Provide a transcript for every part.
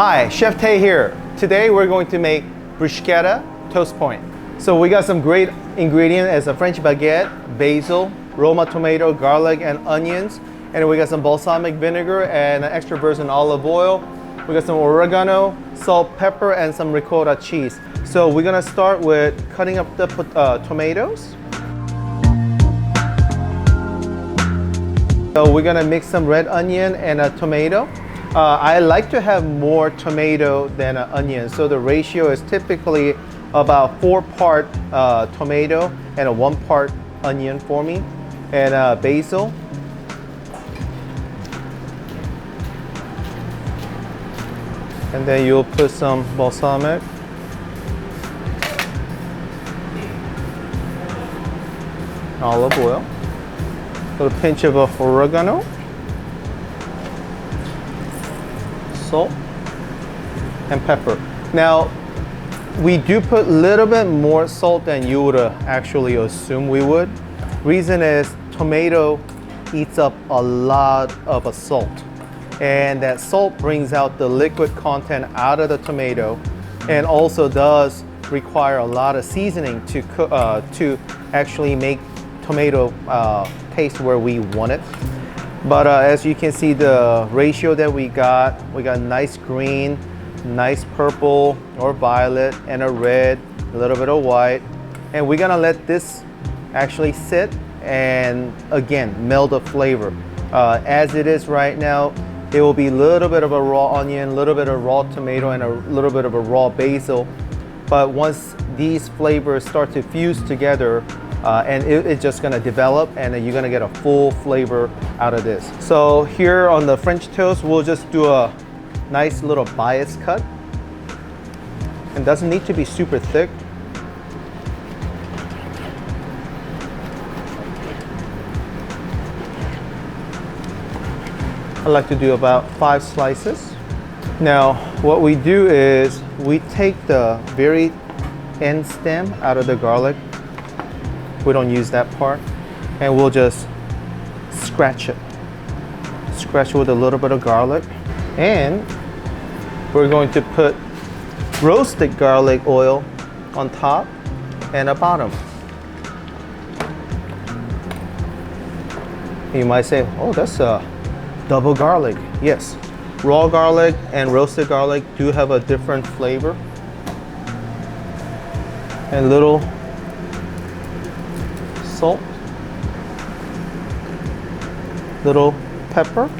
Hi, Chef Tai here. Today we're going to make bruschetta toast point. So we got some great ingredients as a French baguette, basil, Roma tomato, garlic, and onions. And we got some balsamic vinegar and an extra virgin olive oil. We got some oregano, salt, pepper, and some ricotta cheese. So we're gonna start with cutting up the tomatoes. So we're gonna mix some red onion and a tomato. I like to have more tomato than an onion, so the ratio is typically about 4-part tomato and a 1-part onion for me, and basil. And then you'll put some balsamic. Olive oil. A little pinch of oregano. Salt. And pepper. Now, we do put a little bit more salt than you would actually assume we would. Reason is tomato eats up a lot of salt. And that salt brings out the liquid content out of the tomato, and also does require a lot of seasoning to actually make tomato taste where we want it. But as you can see, the ratio that we got nice green, nice purple or violet, and a red, a little bit of white. And we're gonna let this actually sit and again meld the flavor. As it is right now, it will be a little bit of a raw onion, a little bit of raw tomato, and a little bit of a raw basil. But once these flavors start to fuse together, and it's just gonna develop, and then you're gonna get a full flavor out of this. So here on the French toast, we'll just do a nice little bias cut. It doesn't need to be super thick. I like to do about 5 slices. Now, what we do is we take the very end stem out of the garlic. We don't use that part. And we'll just scratch it. Scratch it with a little bit of garlic. And we're going to put roasted garlic oil on top and a bottom. You might say, oh, that's a double garlic. Yes, raw garlic and roasted garlic do have a different flavor. And little salt, little pepper,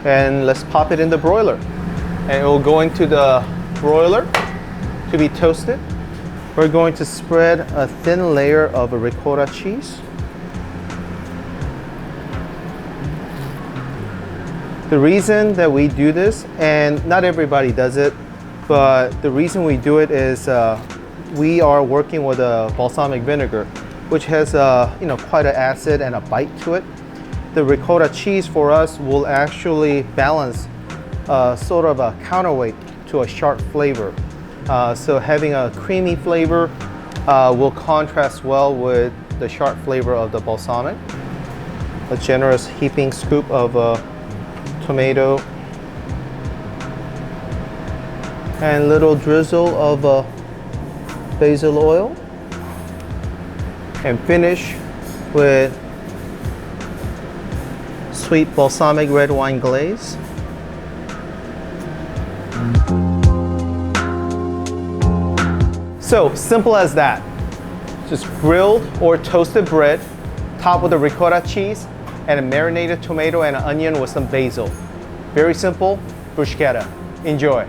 and let's pop it in the broiler. And it will go into the broiler to be toasted. We're going to spread a thin layer of a ricotta cheese. The reason that we do this, and not everybody does it, but the reason we do it is we are working with a balsamic vinegar, which has quite an acid and a bite to it. The ricotta cheese for us will actually balance sort of a counterweight to a sharp flavor. So having a creamy flavor will contrast well with the sharp flavor of the balsamic. A generous heaping scoop of tomato, and little drizzle of basil oil, and finish with sweet balsamic red wine glaze. So simple as that. Just grilled or toasted bread, topped with a ricotta cheese, and a marinated tomato and an onion with some basil. Very simple bruschetta. Enjoy.